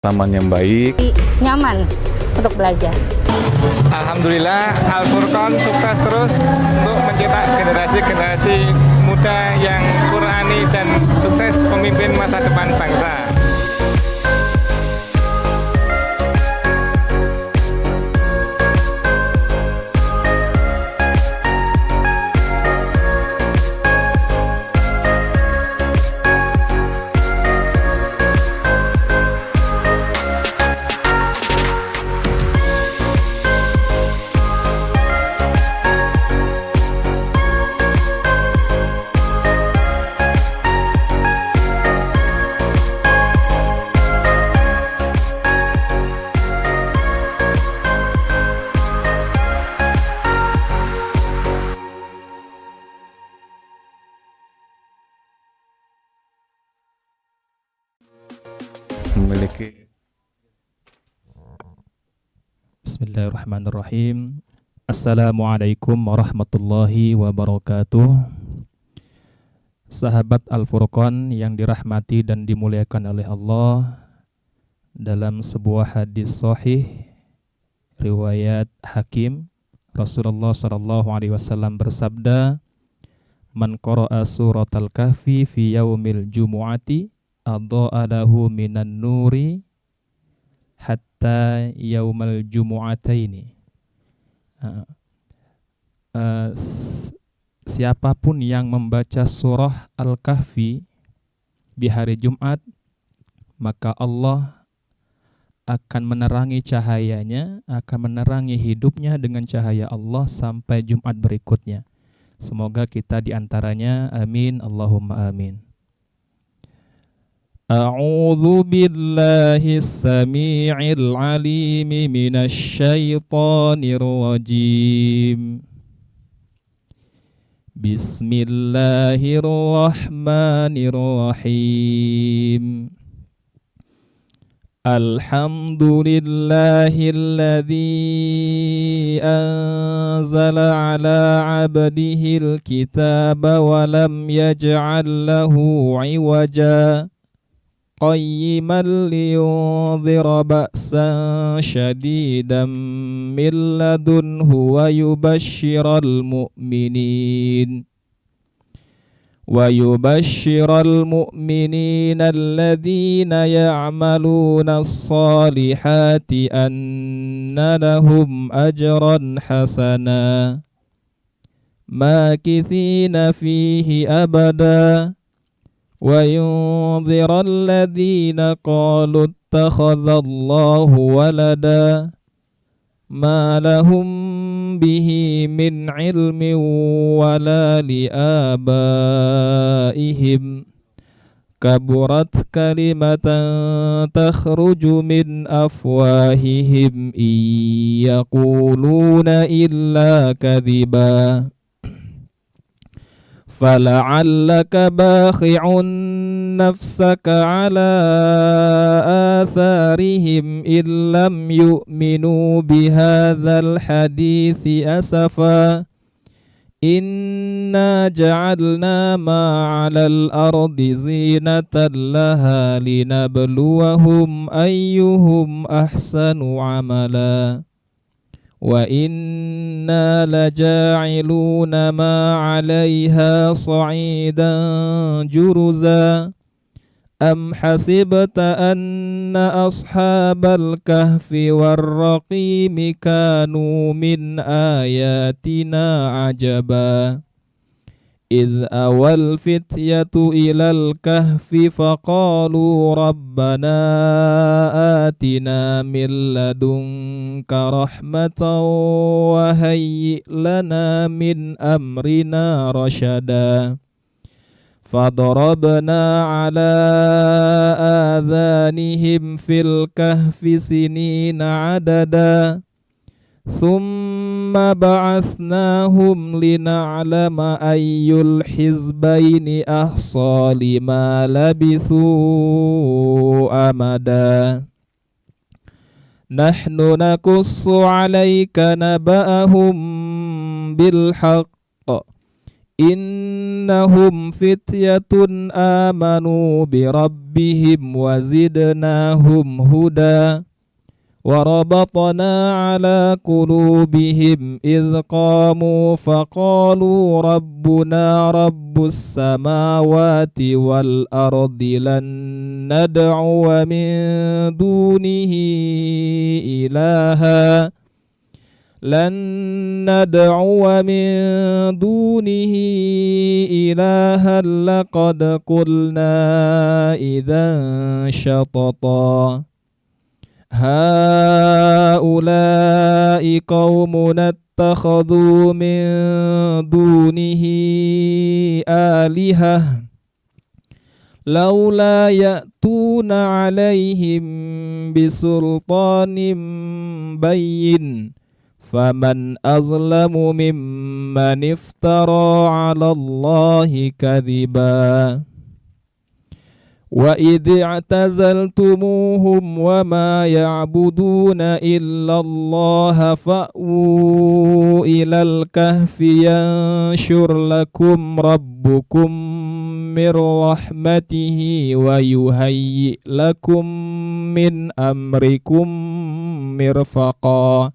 taman yang baik, nyaman untuk belajar. Alhamdulillah Al-Furqan sukses terus untuk mencetak generasi-generasi muda yang Qur'ani dan sukses pemimpin masa depan bangsa. memiliki. Bismillahirrahmanirrahim. Assalamualaikum warahmatullahi wabarakatuh. Sahabat Al-Furqan yang dirahmati dan dimuliakan oleh Allah, dalam sebuah hadis sahih riwayat Hakim, Rasulullah SAW bersabda, "Man qara'a suratal kahfi fi yaumil jumu'ati adha'a lahu minan nuri hatta yaumal jumu'ataini." Siapapun yang membaca surah Al-Kahfi di hari Jumat, maka Allah akan menerangi cahayanya, akan menerangi hidupnya dengan cahaya Allah sampai Jumat berikutnya. Semoga kita diantaranya. Amin, Allahumma amin. A'udzu billahi as-sami'il 'alim minasy syaithanir rajim. Bismillahirrahmanirrahim. Alhamdulillahilladzi anzala 'ala 'abdihil kitaba wa lam yaj'al lahu 'iwaja qayyiman liyunzira ba'san syadidan min ladunhu wa yubashshiral mu'minin alladhina ya'maluna as-salihati anna lahum ajran hasana makithina fihi abada wa yunzira alladhina qalu ittakhadha Allahu walada ma lahum bihi min ilmin wala liabaihim kaburat kalimatan takhruju min afwahihim yaquluna illa kadhiba fala'allaka bakhi'un nafsaka ala atharihim illam yu'minu bihadzal hadithi asafa inna ja'alna ma 'alal ardi zinatan laha linabluwahum ayyuhum ahsanu 'amala wa inna laja'iluna ma 'alaiha sa'idan juruza am hasibta anna ashabal kahfi warraqimi kanu min ayatina ajaba إذ أوى الفتية إلى الكهف فقالوا ربنا آتنا من لدنك رحمة وهيئ لنا من أمرنا رشدا فضربنا على آذانهم في الكهف سنين عددا ثم بعثناهم لنعلم أي الحزبين أحصى لما لبثوا أمدا نحن نقص عليك نبأهم بالحق innahum fityatun amanu birabbihim wa zidnahum huda وربطنا على قلوبهم إذ قاموا فقالوا ربنا رب السماوات والأرض ندعو من دونه إلها لن ندعو من دونه إلها لقد قلنا إذا شططا هؤلاء قومنا اتخذوا من دونه آلهة لولا يأتون عليهم بسلطان بين فمن أظلم ممن افترى على الله كذبا وإذ اعتزلتموهم وما يعبدون إلا الله فأووا إلى الكهف ينشر لكم ربكم من رحمته ويهيئ لكم من أمركم مرفقا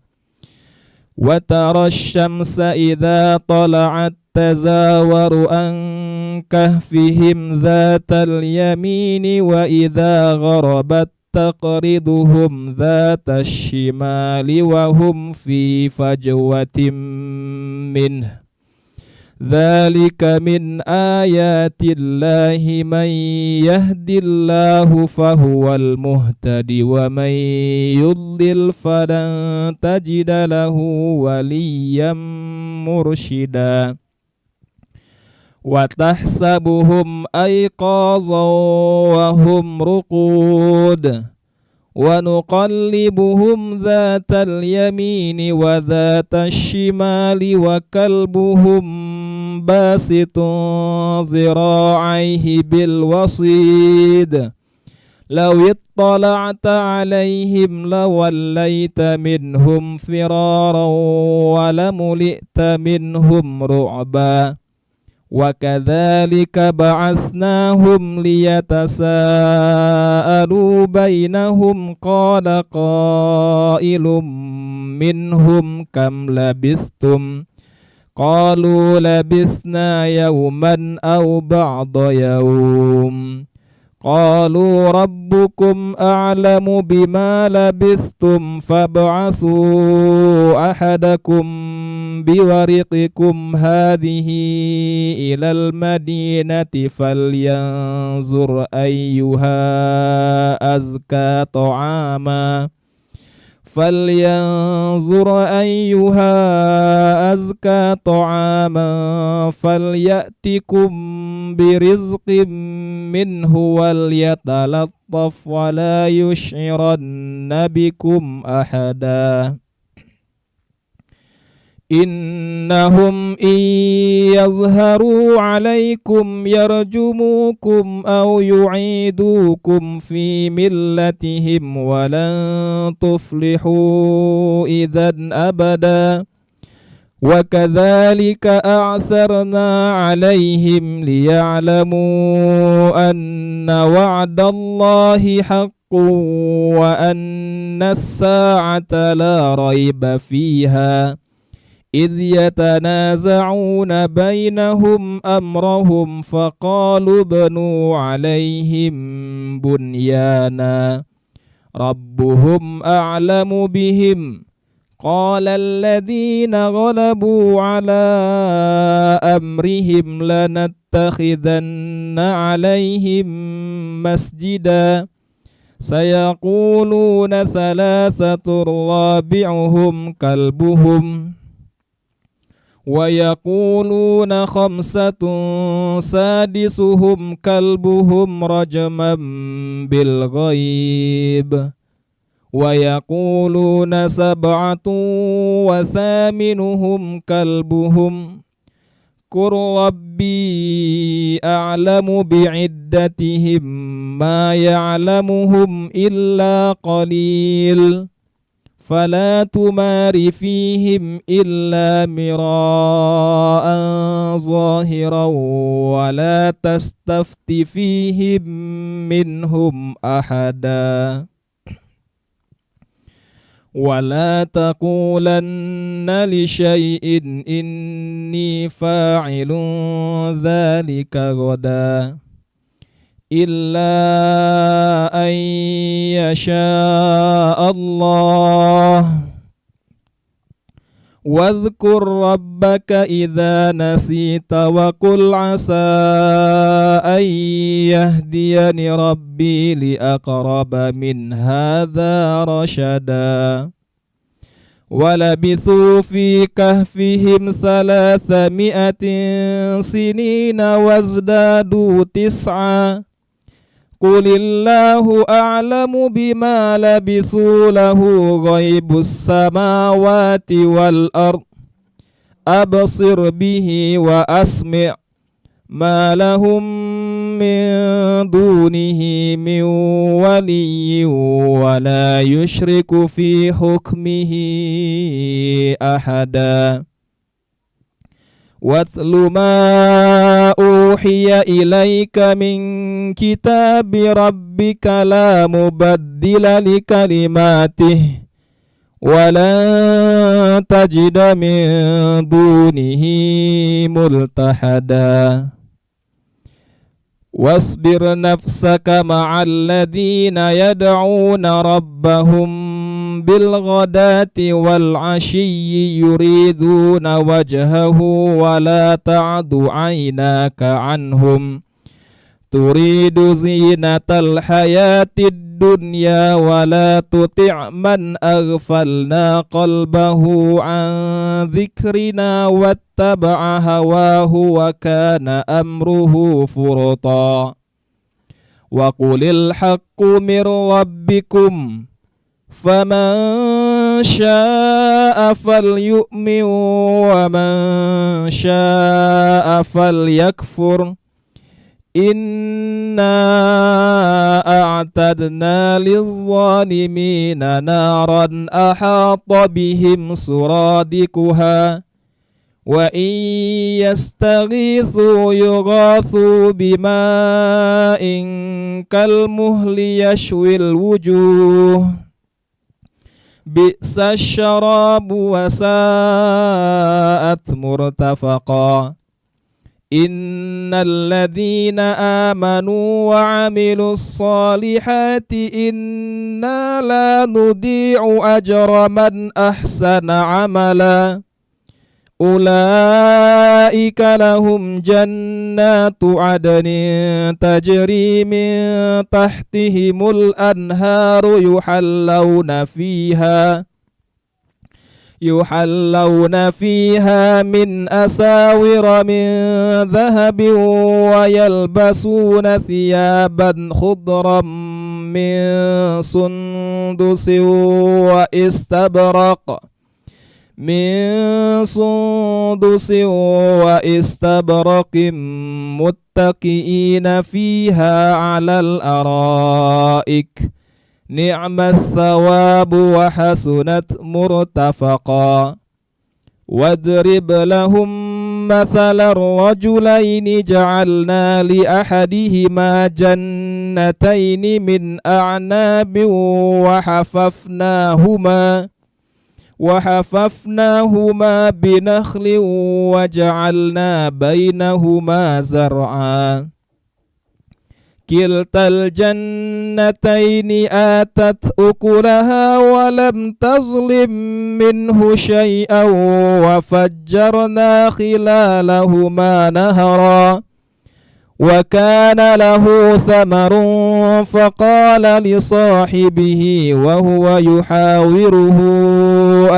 وترى الشمس إذا طلعت تزاور عن كهفهم ذات اليمين وإذا غربت تقرضهم ذات الشمال وهم في فجوة منه ذلك من آيات الله من يهد الله فهو المهتد ومن يضلل فلن تجد له وليا مرشدا وتحسبهم أيقاظا وهم رقود ونقلبهم ذات اليمين وذات الشمال وكلبهم باسط ذراعيه بالوصيد لو اطلعت عليهم لوليت منهم فرارا ولملئت منهم رعبا وكذلك بعثناهم ليتساءلوا بينهم قال قائل منهم كم لبثتم قالوا لبثنا يوما أو بعض يوم قالوا ربكم أعلم بما لبثتم فابعثوا أحدكم بورقكم هذه إلى المدينة فلينظر أيها أزكى طعاما فليأتكم برزق منه وليتلطف ولا يشعرن بكم أحدا إنهم إن يظهروا عليكم يرجموكم أو يعيدوكم في ملتهم ولن تفلحوا إذا أبدا وكذلك أعثرنا عليهم ليعلموا أن وعد الله حق وأن الساعة لا ريب فيها إذ يتنازعون بينهم أمرهم فقالوا ابنوا عليهم بنيانا ربهم أعلم بهم قال الذين غلبوا على أمرهم لنتخذن عليهم مسجدا سيقولون ثلاثة رابعهم كلبهم ويقولون خمسة سادسهم كلبهم رجما بالغيب ويقولون سبعة وثامنهم كلبهم قل ربي أعلم بعدتهم ما يعلمهم إلا قليل فلا تمار فيهم إلا مراء ظاهرا ولا تستفت فيهم منهم أحدا ولا تقولن لشيء إني فاعل ذلك غدا إلا أن يشاء الله واذكر ربك إذا نسيت وقل عسى أن يهديني ربي لأقرب من هذا رشدا ولبثوا في كهفهم 300 سنين وازدادوا 9 قل الله أعلم بما لبثوا له غيب السماوات والأرض أبصر به وأسمع ما لهم من دونه من ولي ولا يشرك في حكمه أحدا واتل ما أوحي إليك من كتاب ربك لا مبدل لكلماته ولن تجد من دونه ملتحدا واصبر نفسك مع الذين يدعون ربهم بالغداة والعشي يريدون وجهه ولا تعد عيناك عنهم تريد زينة الحياة الدنيا ولا تطع من أغفلنا قلبه عن ذكرنا واتبع هواه وكان أمره فرطا وقل الحق من ربكم فمن شاء فليؤمن ومن شاء فليكفر إنا أعتدنا للظالمين نارا أحاط بهم سرادقها وإن يستغيثوا يغاثوا بماء كالمهل يشوي الوجوه بئس الشراب وساءت مرتفقا إن الذين آمنوا وعملوا الصالحات إنا لا نضيع أجر من أحسن عملا أولئك لهم جنات عدن تجري من تحتهم الأنهار يحلون فيها من أساور من ذهب ويلبسون ثيابا خضرا من سندس وإستبرق متكئين فيها على الأرائك نعم الثواب وحسنت مرتفقا واضرب لهم مثل الرجلين جعلنا لأحدهما جنتين من أعناب وحففناهما بنخل وجعلنا بينهما زرعا كلتا الجنتين آتت أكلها ولم تظلم منه شيئا وفجرنا خلالهما نهرا وكان له ثمر فقال لصاحبه وهو يحاوره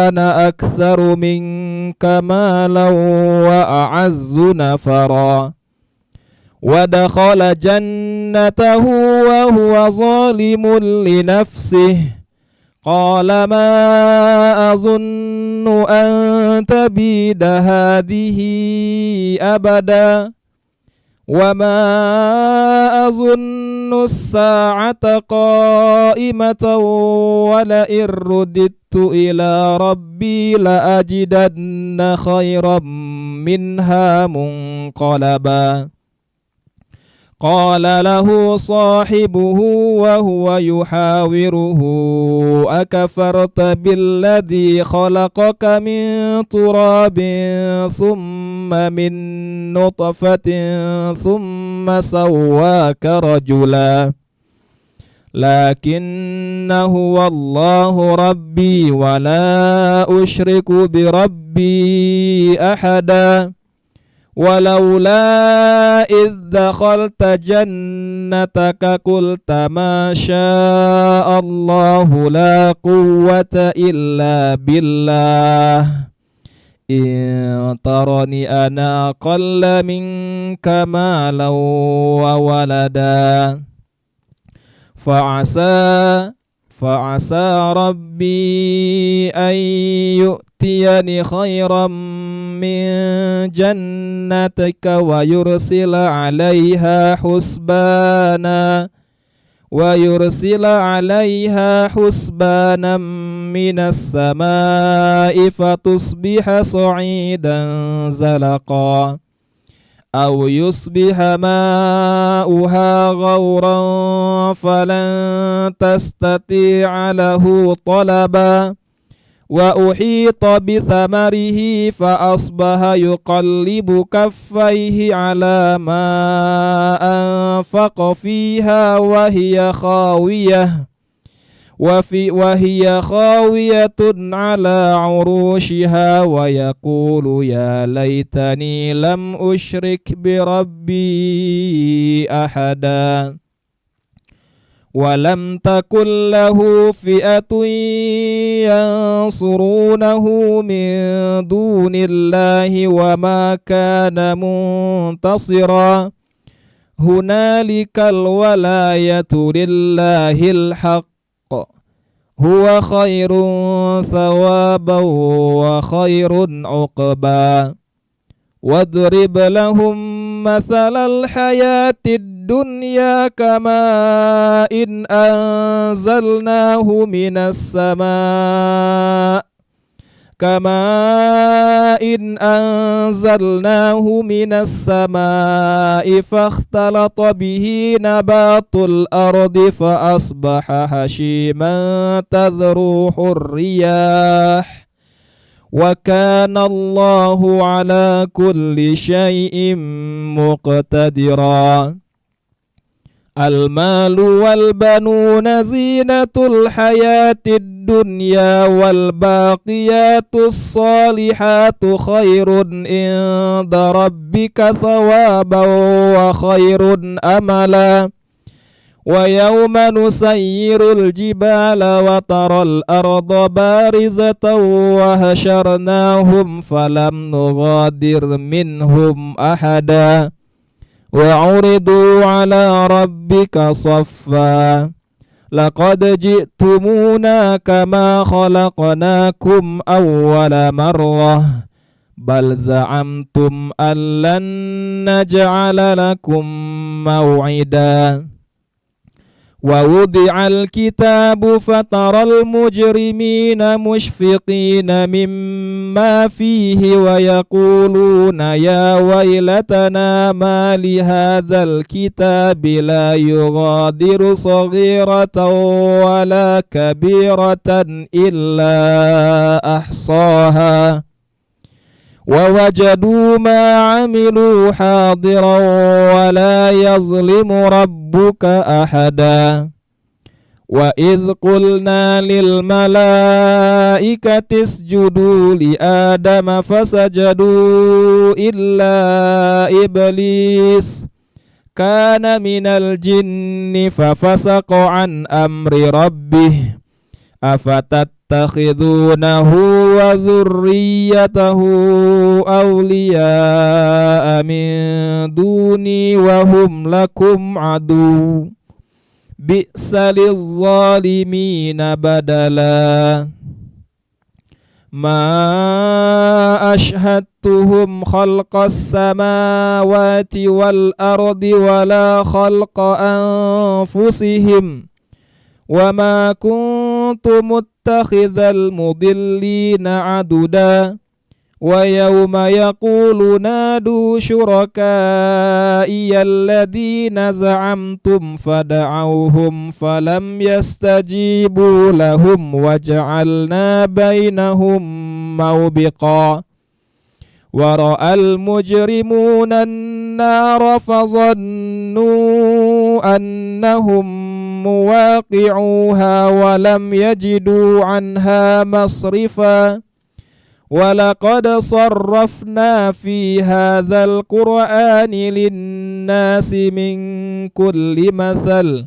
أنا أكثر منك مالا وأعز نفرا ودخل جنته وهو ظالم لنفسه قال ما أظن أن تبيد هذه أبدا وما أظن الساعة قائمة ولئن رددت إلى ربي لأجدن خيرا منها منقلبا. قال له صاحبه وهو يحاوره أكفرت بالذي خلقك من تراب ثم من نطفة ثم سواك رجلا لكن هو الله ربي ولا أشرك بربي أحدا ولولا إذ دخلت جنتك قلت ما شاء الله لا قوة إلا بالله إن ترني أنا أقل منك مالا وولدا فعسى ربي أن يؤتيني خيرا من جنتك ويرسل عليها حسبانا من السماء فتصبح صعيدا زلقا أو يصبح ماؤها غورا فلن تستطيع له طلبا وأحيط بثمره فأصبح يقلب كفيه على ما أنفق فيها وهي خاوية على عروشها ويقول يا ليتني لم أشرك بربي أحدا ولم تكن له فئة ينصرونه من دون الله وما كان منتصرا هنالك الولاية لله الحق هو خير ثوابا وخير عقبا واضرب لهم مثل الحياة الدنيا كماء أنزلناه من السماء فاختلط به نبات الأرض فأصبح هشيما تذروه الرياح وكان الله على كل شيء مقتدرا المال والبنون زينة الحياة الدنيا والباقيات الصالحات خير عند ربك ثوابا وخير أملا ويوم نسير الجبال وترى الأرض بارزة وحشرناهم فلم نغادر منهم أحدا وعرضوا على ربك صفا لقد جئتمونا كما خلقناكم أول مرة بل زعمتم أن لن نجعل لكم موعدا ووضع الكتاب فترى المجرمين مشفقين مما فيه ويقولون يا ويلتنا ما لهذا الكتاب لا يغادر صغيرة ولا كبيرة إلا أحصاها ووجدوا ما عملوا حاضرا ولا يظلم ربك أحدا وإذ قلنا للملائكة اسجدوا لآدم فسجدوا إلا إبليس كان من الجن ففسق عن أمر ربه أفتتخذونه وذريته أولياء من دوني وهم لكم عدو بئس للظالمين بدلا ما أشهدتهم خلق السماوات والأرض ولا خلق أنفسهم وما كنت متخذ المضلين عددا ويوم يقول نادوا شركائي الذين زعمتم فدعوهم فلم يستجيبوا لهم وجعلنا بينهم موبقا ورأى المجرمون النار فظنوا أنهم مواقعوها ولم يجدوا عنها مصرفا ولقد صرفنا في هذا القرآن للناس من كل مثل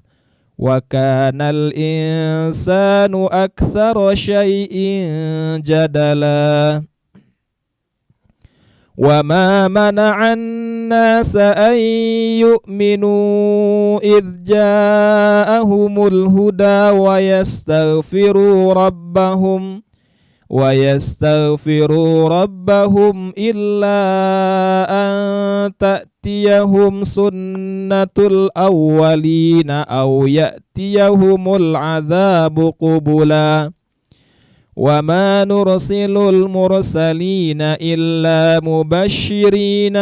وكان الإنسان أكثر شيء جدلا وما منع الناس أن يؤمنوا إذ جاءهم الهدى ويستغفروا ربهم إلا أن تأتيهم سنة الأولين أو يأتيهم العذاب قبلا وما نرسل المرسلين إلا مبشرين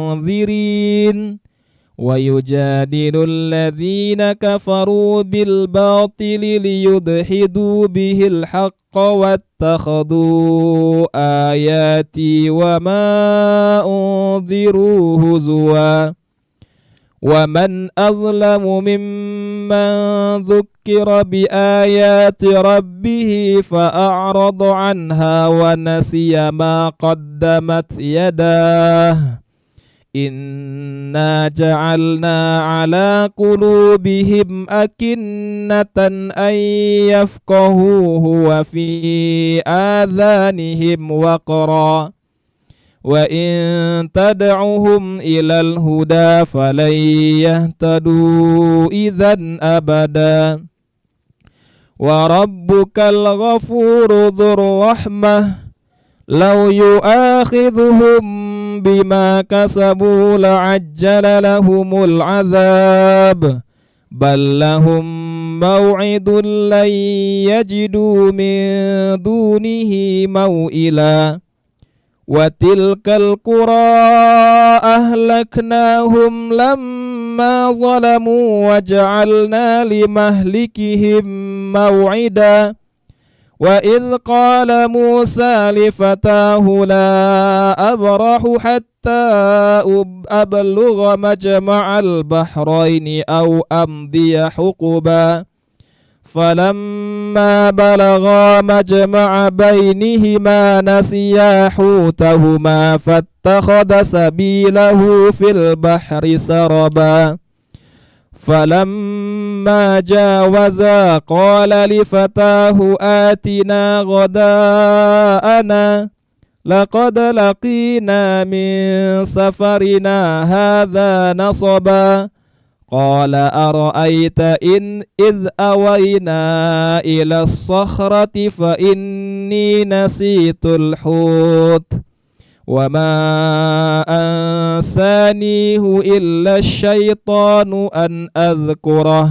ومنذرين ويجادل الذين كفروا بالباطل ليدحضوا به الحق واتخذوا آياتي وما أنذروا هزوا ومن أظلم ممن ذكر بآيات ربه فأعرض عنها ونسي ما قدمت يداه إنا جعلنا على قلوبهم أكنة أن يفقهوه وفي آذانهم وقرا وإن تدعهم إلى الهدى فلن يهتدوا إذا أبدا وربك الغفور ذو الرحمة لو يؤاخذهم بما كسبوا لعجل لهم العذاب بل لهم موعد لن يجدوا من دونه موئلا وتلك القرى أهلكناهم لما ظلموا وجعلنا لمهلكهم موعدا وإذ قال موسى لفتاه لا أبرح حتى أبلغ مجمع البحرين أو أمضي حقبا فلما بلغا مجمع بينهما نسيا حوتهما فاتخذ سبيله في البحر سربا فلما جاوزا قال لفتاه آتنا غداءنا لقد لقينا من سفرنا هذا نصبا قال أرأيت إذ أوينا إلى الصخرة فإني نسيت الحوت وما أنسانيه إلا الشيطان أن أذكره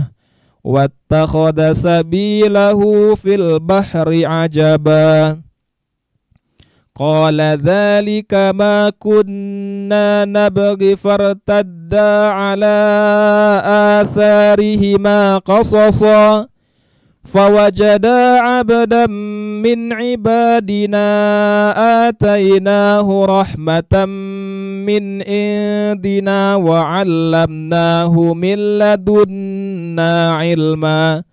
واتخذ سبيله في البحر عجبا قال ذلك ما كنا نبغي فارتدا على آثارهما قصصا فوجدا عبدا من عبادنا آتيناه رحمة من عندنا وعلمناه من لدنا علما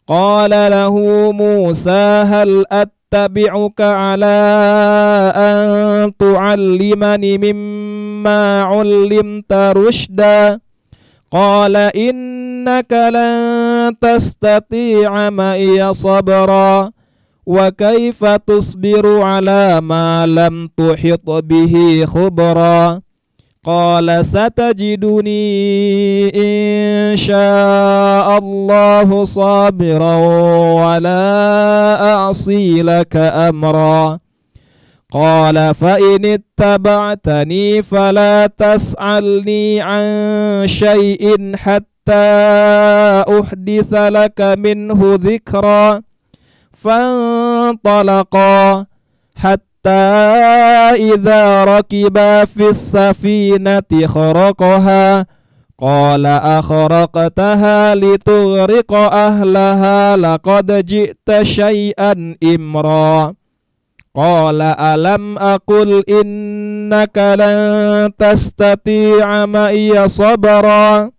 قال له موسى هل أتبعك على أن تعلمني مما علمت رشدا قال إنك لن تستطيع معي صبرا وكيف تصبر على ما لم تحط به خبرا قال ستجدني إن شاء الله صابرا ولا أعصي لك أمرا قال فإن اتبعتني فلا تسألني عن شيء حتى أحدث لك منه ذكرا فانطلقا حتى إذا ركبا في السفينة خرقها قال أخرقتها لتغرق أهلها لقد جئت شيئا إمرا قال ألم أقل إنك لن تستطيع معي صبرا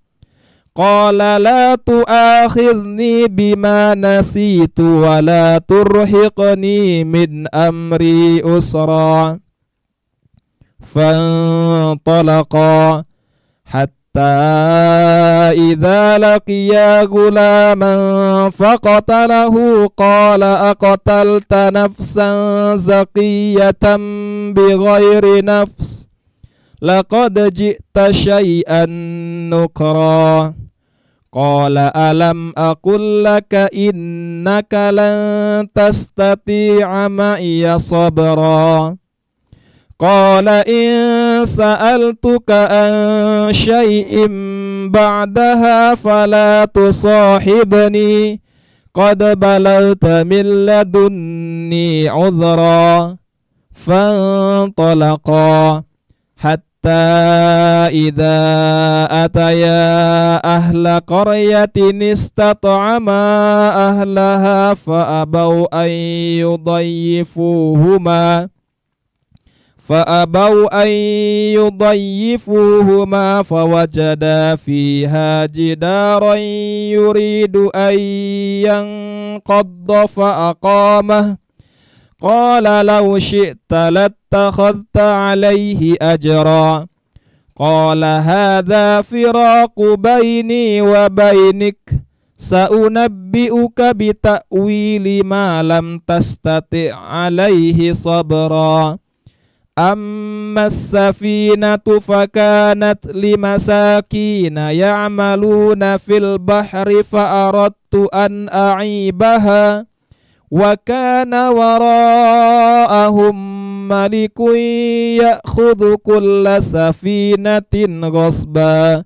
قال لا تؤاخذني بما نسيت ولا ترهقني من أمري أسرا فانطلقا حتى إذا لقيا غلاما فقتله قال أقتلت نفسا زكية بغير نفس لقد جئت شيئا نكرا قال ألم أقل لك إنك لن تستطيع معي صبرا قال إن سألتك عن شيء بعدها فلا تصاحبني قد بلغت من لدني عذرا فانطلقا حتى إذا أتيا أهل قرية استطعما أهلها فأبوا أن يضيفوهما فوجدا فيها جدارا يريد أن ينقض فأقامه قال لو شئت لاتخذت عليه أجرا قال هذا فراق بيني وبينك سأنبئك بتأويل ما لم تستطع عليه صبرا أما السفينة فكانت لمساكين يعملون في البحر فأردت أن أعيبها وكان وراءهم ملك يأخذ كل سفينة غصبا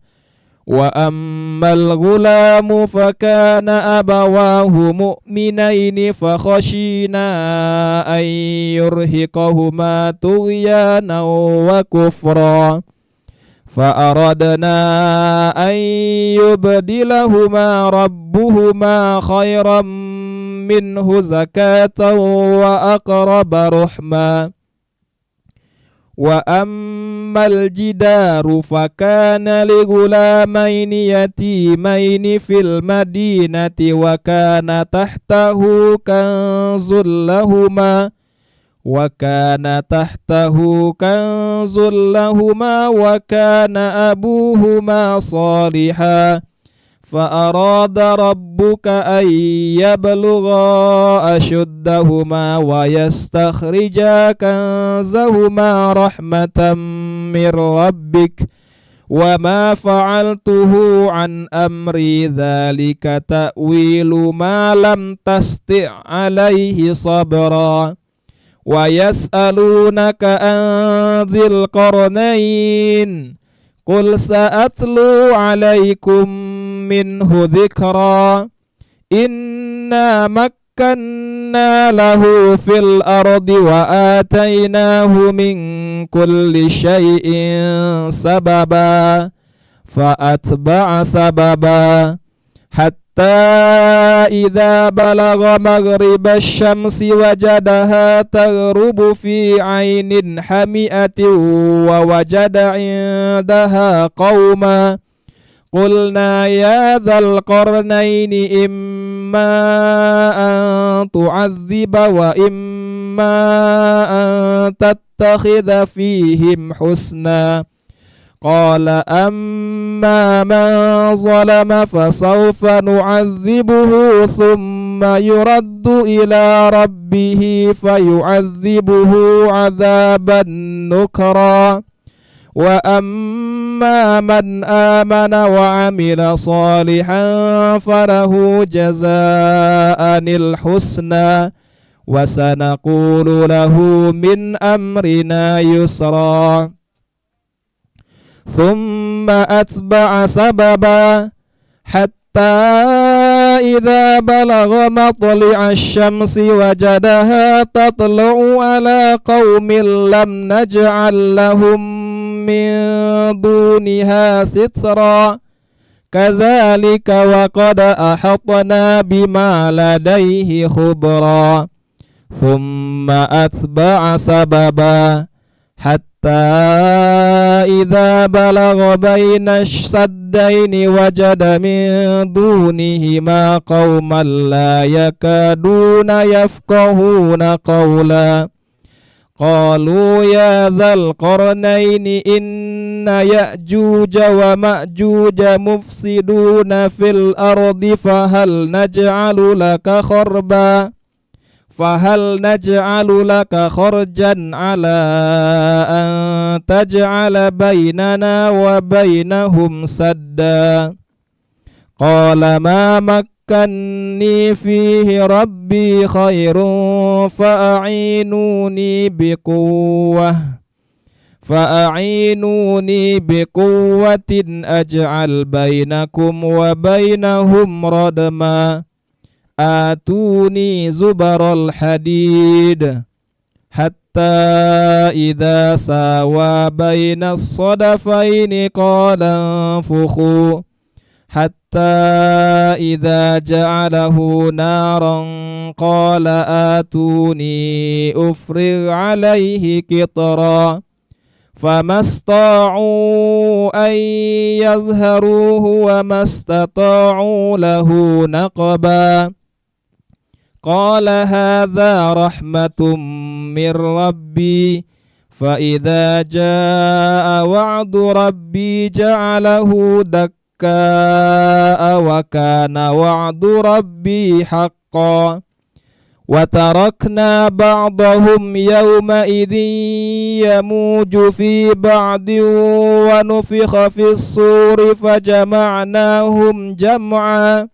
وأما الغلام فكان أبواه مؤمنين فخشينا أن يرهقهما طغيانا وكفرا فأردنا أن يبدلهما ربهما خيرا منه زكاة وأقرب رحما وأما الجدار فكان لغلامين يتيمين في المدينة وكان تحته كنز لهما وكان أبوهما صالحا فأراد ربك أن يبلغا أشدهما ويستخرجا كنزهما رحمة من ربك وما فعلته عن أمري ذلك تأويل ما لم تستطع عليه صبرا ويسألونك عن ذي القرنين قل سأتلو عليكم منه ذكرا إنا مكنا له في الأرض وآتيناه من كل شيء سببا فأتبع سببا حتى إذا بلغ مغرب الشمس وجدها تغرب في عين حمئة ووجد عندها قوما قلنا يا ذا القرنين إما أن تعذب وإما أن تتخذ فيهم حسنا قال أما من ظلم فسوف نعذبه ثم يرد إلى ربه فيعذبه عذابا نكرا وأما من آمن وعمل صالحا فله جزاء الحسنى وسنقول له من أمرنا يسرا ثم أتبع سببا حتى إذا بلغ مطلع الشمس وجدها تطلع على قوم لم نجعل لهم من دونها سترا كذلك وقد أحطنا بما لديه خبرا ثم أتبع سببا حتى إذا بلغ بين السدين وجد من دونهما قوما لا يكادون يفقهون قولا قالوا يا ذا القرنين إن يأجوج ومأجوج مفسدون في الأرض فهل نجعل لك خرجا على أن تجعل بيننا وبينهم سدا قال ما مكني فيه ربي خير فأعينوني بقوة أجعل بينكم وبينهم ردما آتوني زبر الحديد حتى إذا ساوى بين الصدفين قال انفخوا حتى إذا جعله نارا قال آتوني أفرغ عليه قطرا فما استطاعوا أن يظهروه وما استطاعوا له نقبا قال هذا رحمة من ربي فإذا جاء وعد ربي جعله دكاء وكان وعد ربي حقا وتركنا بعضهم يومئذ يموج في بعض ونفخ في الصور فجمعناهم جمعا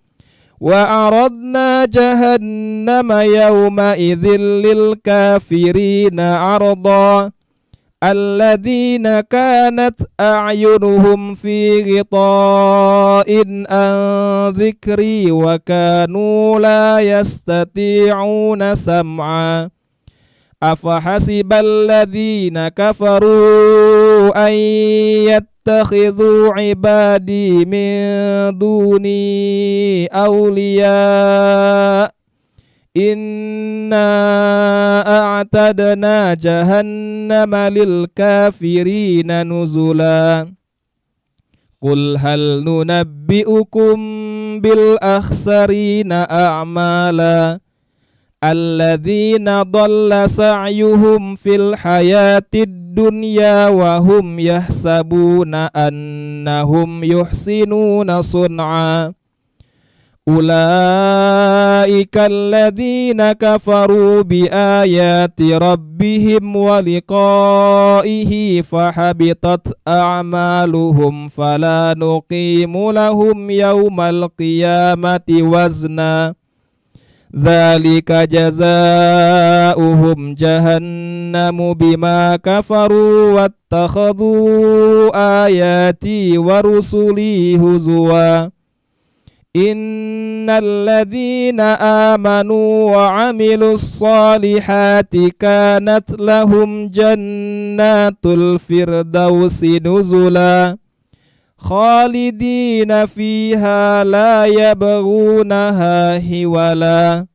وعرضنا جهنم يومئذ للكافرين عرضا الذين كانت أعينهم في غطاء عن ذكري وكانوا لا يستطيعون سمعا أفحسب الذين كفروا أن يتخذوا عبادي من دوني أولياء إنا أعتدنا جهنم للكافرين نزلا قل هل ننبئكم بالأخسرين أعمالا الذين ضل سعيهم في الحياة الدنيا وهم يحسبون أنهم يحسنون صنعا أولئك الذين كفروا بآيات ربهم ولقائه فحبطت أعمالهم فلا نقيم لهم يوم القيامة وزنا ذلك جزاؤهم جهنم بما كفروا واتخذوا آياتي ورسلي هزوا إن الذين آمنوا وعملوا الصالحات كانت لهم جنات الفردوس نزلا خالدين فيها لا يبغونها هولا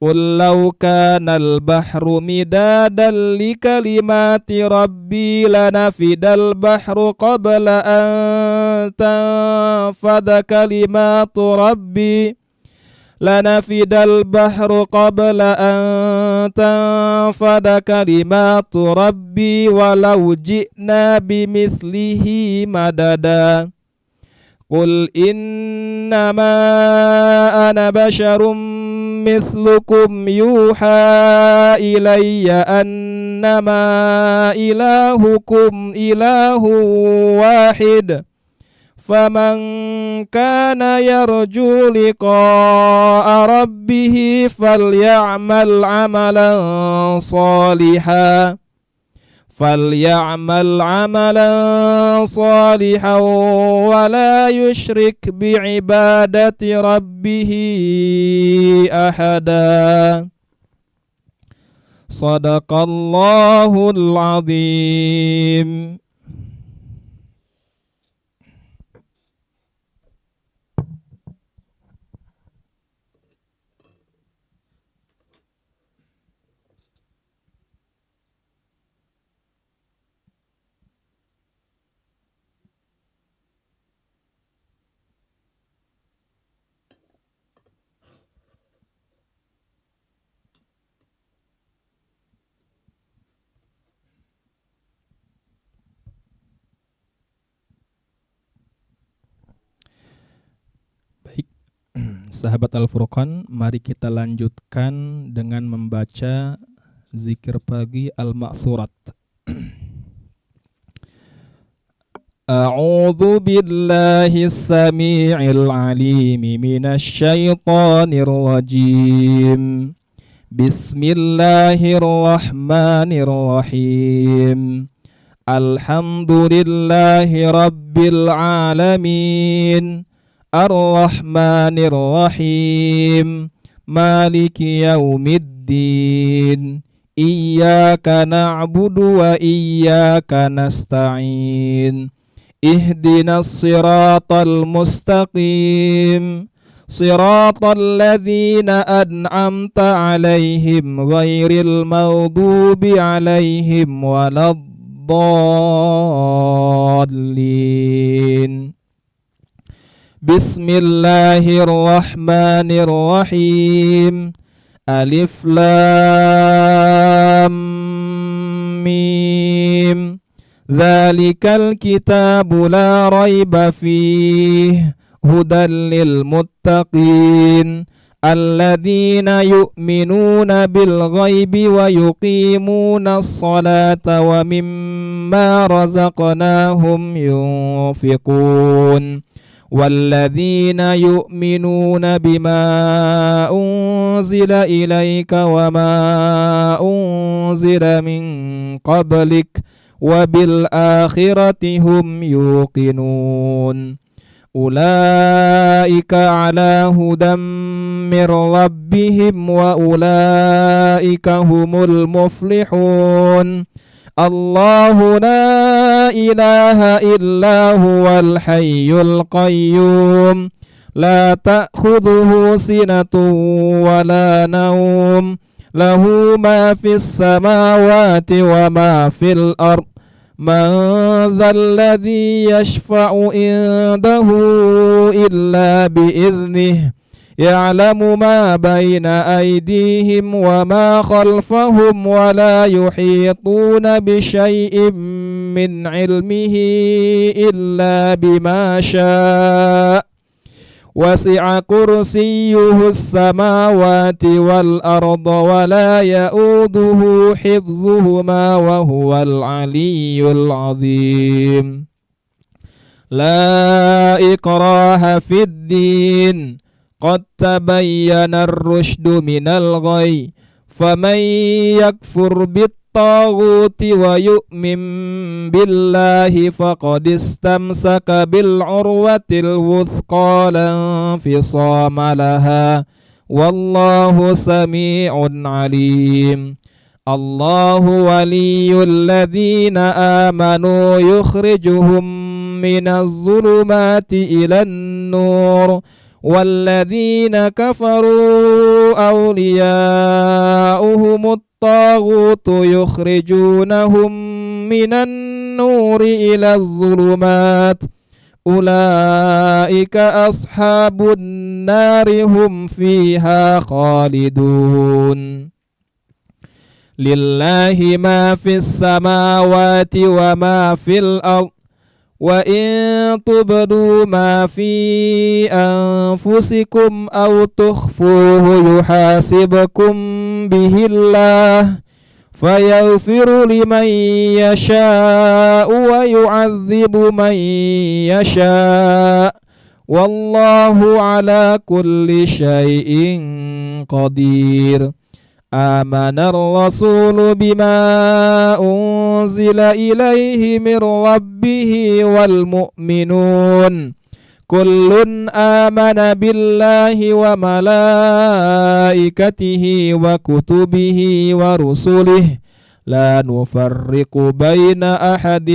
قل لو كان البحر مدادا لكلمات ربي لنفد البحر قبل أن تنفد كلمات ربي لنفد البحر قبل أن تنفد كلمات ربي ولو جئنا بمثله مددا قل إنما أنا بشر مثلكم يوحى إلي أنما إلهكم إله واحد فمن كان يرجو لقاء ربه فليعمل عملا صالحا ولا يشرك بعبادة ربه أحدا. صدق الله العظيم. Baik, sahabat Al-Furqan, mari kita lanjutkan dengan membaca zikir pagi Al-Ma'thurat. A'udzu billahi as-sami'il 'alim minasy syaithanir rajim. Bismillahirrahmanirrahim. Alhamdulillahi rabbil alamin. Ar-Rahmanir Rahim. Maliki yaumiddin. Iyyaka na'budu wa iyyaka nasta'in. Ihdinas siratal mustaqim. Siratal ladzina an'amta 'alaihim ghairil maghdubi 'alaihim waladdallin. Bismillahirrahmanirrahim. Alif Lam Mim. Dzalikal kitabu la raiba fihi hudan lil muttaqin alladzina yu'minuna bil ghaibi wa yuqimuna as-salata wa mimma razaqnahum yunfiqun. والذين يؤمنون بما أنزل إليك وما أنزل من قبلك وبالآخرة هم يوقنون. أولئك على هدى من ربهم وأولئك هم المفلحون. الله لا إله إلا هو الحي القيوم لا تأخذه سنة ولا نوم له ما في السماوات وما في الأرض من ذا الذي يشفع عنده إلا بإذنه يعلم ما بين أيديهم وما خلفهم ولا يحيطون بشيء من علمه إلا بما شاء وسع كرسيه السماوات والأرض ولا يؤوده حفظهما وهو العلي العظيم. لا إكراه في الدين قد تبين الرشد من الغي فمن يكفر بالطاغوت ويؤمن بالله فقد استمسك بالعروة الوثقى لا انفصام لها والله سميع عليم. الله ولي الذين آمنوا يخرجهم من الظلمات إلى النور والذين كفروا أولياؤهم الطاغوت يخرجونهم من النور إلى الظلمات أولئك أصحاب النار هم فيها خالدون. لله ما في السماوات وما في الأرض وإن تبدوا ما في أنفسكم أو تخفوه يحاسبكم به الله فيغفر لمن يشاء ويعذب من يشاء والله على كل شيء قدير. آمن الرسول بما أنزل إليه من ربه والمؤمنون كل آمن بالله وملائكته وكتبه ورسله لا نفرق بين أحد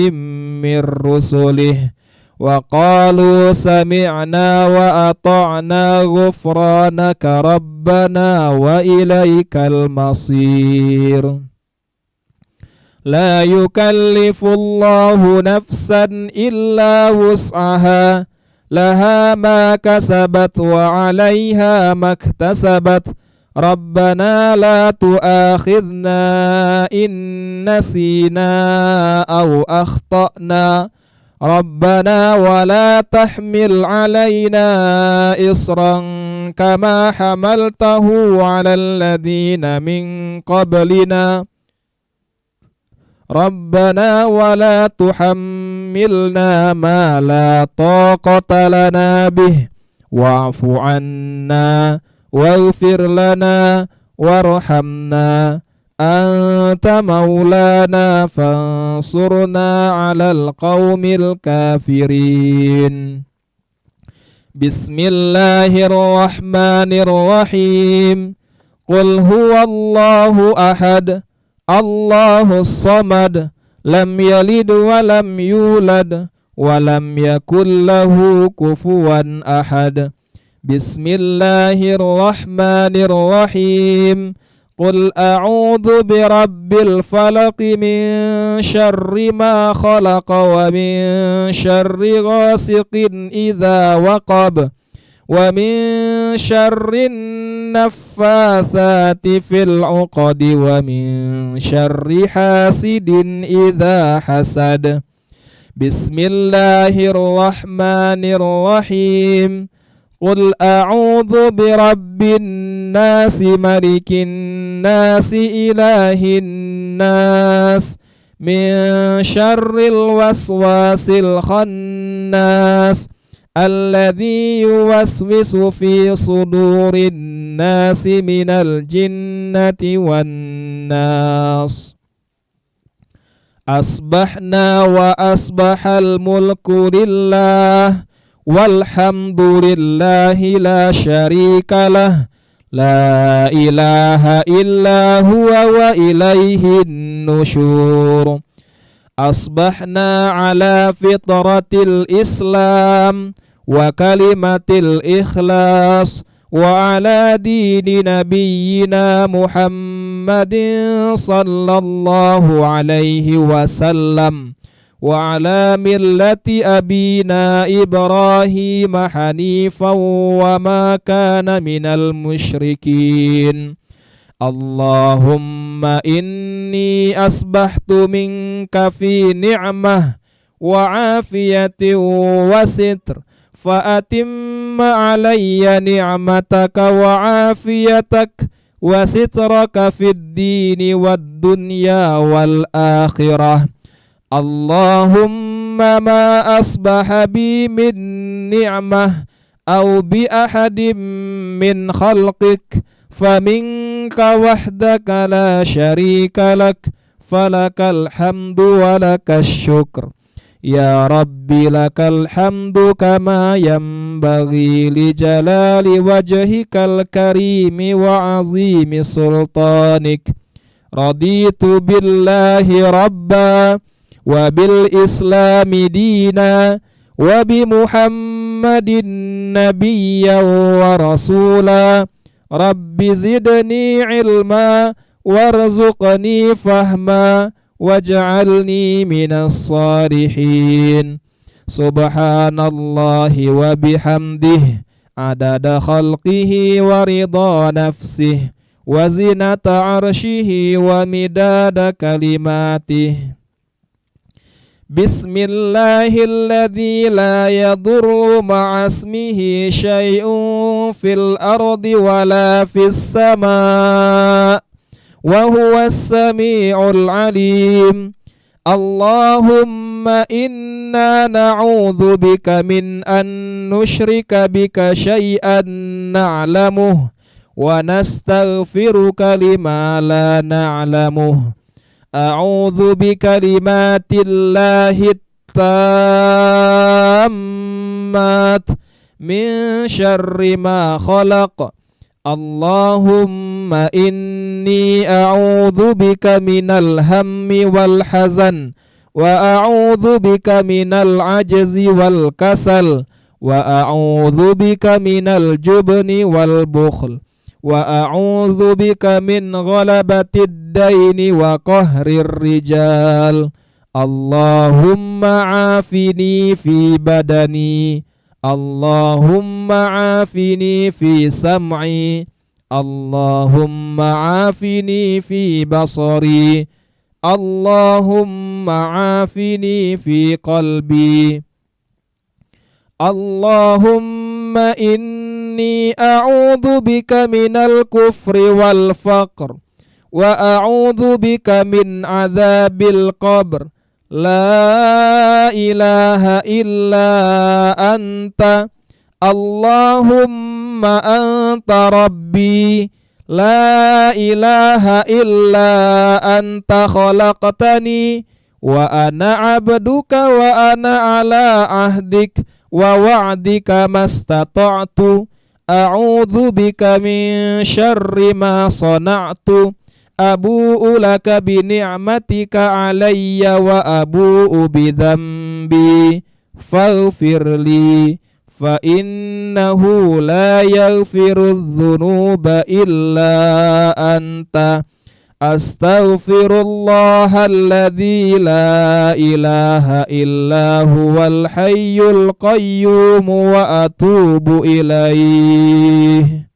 من رسله وقالوا سمعنا وأطعنا غفرانك ربنا وإليك المصير. لا يكلف الله نفسا إلا وسعها لها ما كسبت وعليها ما اكتسبت ربنا لا تؤاخذنا إن نسينا أو أخطأنا ربنا ولا تحمل علينا إصرا كما حملته على الذين من قبلنا ربنا ولا تحملنا ما لا طاقة لنا به واعف عنا واغفر لنا وارحمنا أنت مولانا فانصرنا على القوم الكافرين. بسم الله الرحمن الرحيم. قل هو الله أحد الله الصمد لم يلد ولم يولد ولم يكن له كفوا أحد. بسم الله الرحمن الرحيم. قل أعوذ برب الفلق من شر ما خلق ومن شر غاسق إذا وقب ومن شر النفاثات في العقد ومن شر حاسد إذا حسد. بسم الله الرحمن الرحيم. قل أعوذ برب الناس ملك الناس إله الناس من شر الوسواس الخناس الذي يوسوس في صدور الناس من الجنة والناس. أصبحنا وأصبح الملك لله والحمد لله لا شريك له لا إله إلا هو وإليه النشور. أصبحنا على فطرة الإسلام وكلمة الإخلاص وعلى دين نبينا محمد صلى الله عليه وسلم وعلى ملة أبينا إبراهيم حنيفا وما كان من المشركين. اللهم إني أصبحت منك في نعمة وعافية وستر فأتم علي نعمتك وعافيتك وسترك في الدين والدنيا والآخرة. اللهم ما أصبح بي من نعمة أو بأحد من خلقك فمنك وحدك لا شريك لك فلك الحمد ولك الشكر. يا ربي لك الحمد كما ينبغي لجلال وجهك الكريم وعظيم سلطانك. رضيت بالله ربا وبالإسلام دينا وبمحمد نبيا ورسولا. رب زدني علما وارزقني فهما واجعلني من الصالحين. سبحان الله وبحمده عدد خلقه ورضا نفسه وزنة عرشه ومداد كلماته. Bismillahilladzi la yadurru ma'asmihi syai'un fil ardi wala fis sama' wa huwas sami'ul alim. Allahumma inna na'udzu bika min an nusyrika bika syai'an na'lamuh wa nastaghfiruka lima la na'lamuh. A'udzu bikalimatillahi tammat min syarri ma khalaq. Allahumma inni a'udzu bika minal hammi wal hazan wa a'udzu bika minal ajzi wal kasal wa a'udzu bika minal jubni wal bukhl wa a'udzu bika min ghalabatid daini wa qahrir rijal. Allahumma afini fi badani, Allahumma afini fi sam'i, Allahumma afini fi basari, Allahumma afini fi qalbi. Allahumma inni a'udzu bika minal kufri wal faqr wa a'udzu bika min adzabil qabr. La ilaha illa anta, Allahumma anta rabbi, la ilaha illa anta khalaqtani wa ana abduka wa ana ala ahdik wa wa'dika mastata'tu. A'udzu bika min syarri ma sana'tu. Abu'u laka bi ni'matika alayya wa abu'u bi dzambi faghfirli fa innahu la yaghfiru dzunuba illa anta. Astaghfirullahal-ladzi la ilaha illa huwal hayyul qayyum wa atubu ilaih.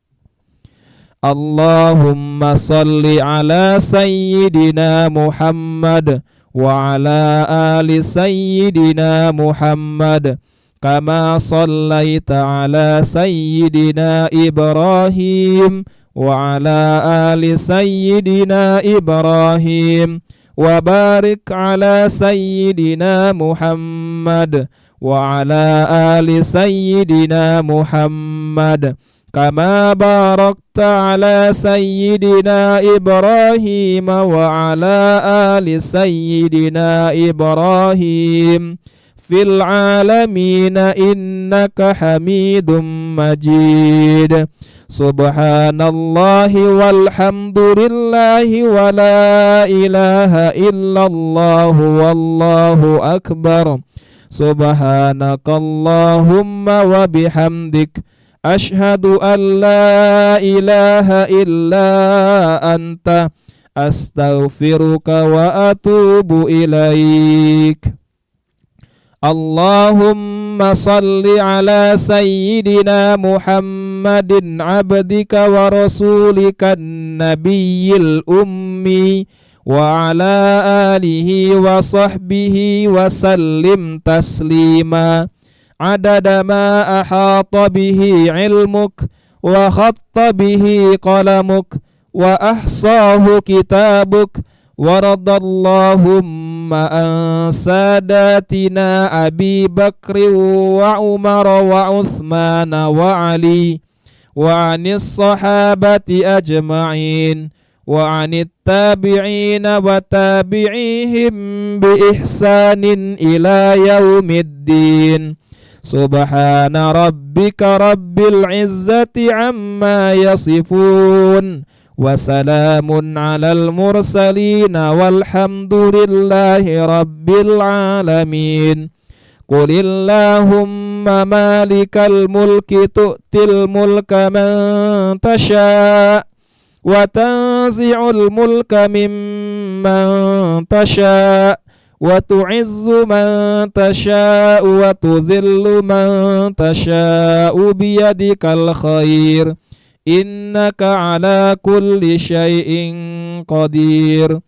Allahumma salli ala sayyidina Muhammad wa ala ali sayyidina Muhammad kama sallaita ala sayyidina Ibrahim wa ala ali sayyidina Ibrahim wa barik ala sayyidina Muhammad wa ala ali sayyidina Muhammad kama barakta ala sayyidina Ibrahim wa ala ali sayyidina Ibrahim fil alamin innaka Hamidum Majid. Subhanallahi walhamdulillahi wa la ilaha illallah wallahu akbar. Subhanakallahumma wa bihamdik, ashhadu an la ilaha illa anta, astaghfiruka wa atubu ilaik. Allahumma salli ala sayyidina Muhammadin abdika wa rasulika nabiyyil ummi wa ala alihi wa sahbihi wa sallim taslima adada ma ahata bihi ilmuk wa khatta bihi qalamuk wa ahsahu kitabuk wa radallahumma an sadatina Abi Bakri wa Umar wa Uthman wa Ali wa anis sahabati ajma'in wa anit tabi'in wa tabi'ihim bi ihsanin ila yaumiddin. Subhana rabbika rabbil izzati amma yasifun wa salamun alal mursalin walhamdulillahi rabbil alamin. Qulillahumma malikal mulki tu'til mulka man tasha' wa tanzi'ul mulka mimman tasha' wa tu'izzu man tasha' wa tudhillu man tasha' biyadikal khair. Innaka ala kulli syai'in qadir.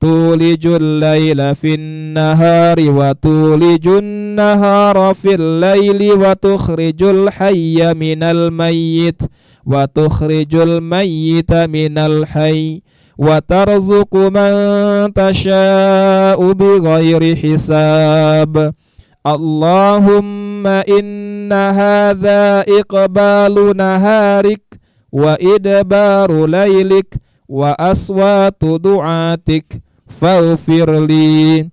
tulijul laila fin nahari wa tulijun nahara fil laili wa tukhrijul hayya minal mayyit wa tukhrijul mayyita minal hayy wa tarzuqu man tasha'u bighairi hisab. Allahumma inna hadha iqbalu naharik wa idbaru laylik wa aswatu du'atik faghfirli.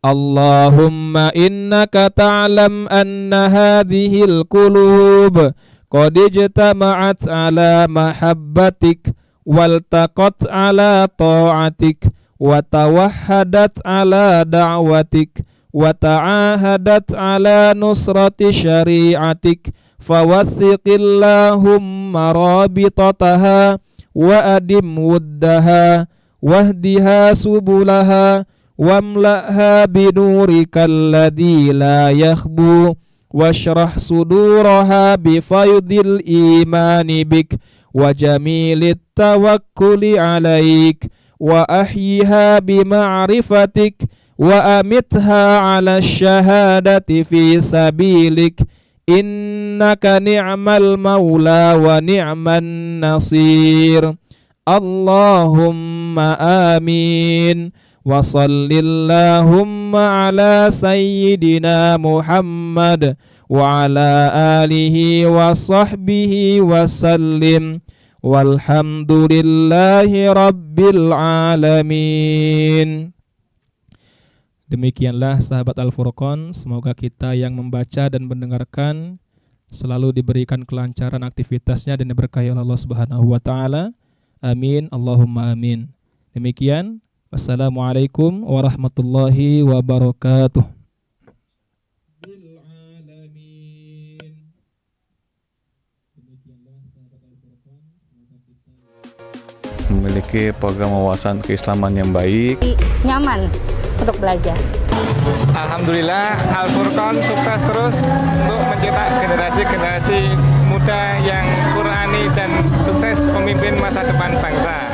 Allahumma innaka ta'lam anna hadhil qulub qad ijtama'at ala mahabbatik waltaqat ala ta'atik wa tawahhadat ala da'watik wa ta'ahadat ala nusrati syari'atik fawathiqillahumma rabitataha wa adim wuddaha wahdiha subulaha wamla'ha binurika alladhi la yakhbu washrah suduraha bifaydil imani bik wa jamilit tawakkuli alaik wa ahyiha bima'rifatik wa amitha ala syahadati fi sabilik innaka ni'mal maula wa ni'man nasir. Allahumma amin. Wa sallillahumma ala sayyidina Muhammad wa ala alihi wa sahbihi wa sallim. Walhamdulillahi rabbil alamin. Demikianlah sahabat Al-Furqan, semoga kita yang membaca dan mendengarkan selalu diberikan kelancaran aktivitasnya dan diberkahi oleh Allah Subhanahu wa taala. Amin, Allahumma amin. Demikian, wassalamualaikum warahmatullahi wabarakatuh. Memiliki program wawasan keislaman yang baik, Nyaman untuk belajar. Alhamdulillah, Al-Furqan sukses terus untuk mencetak generasi-generasi muda yang Qur'ani dan sukses pemimpin masa depan bangsa.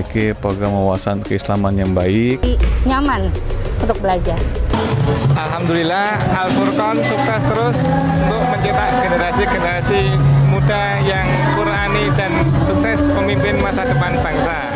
memiliki program wawasan keislaman yang baik, Nyaman untuk belajar. Alhamdulillah, Al-Furqan sukses terus untuk mencetak generasi-generasi muda yang Qur'ani dan sukses pemimpin masa depan bangsa.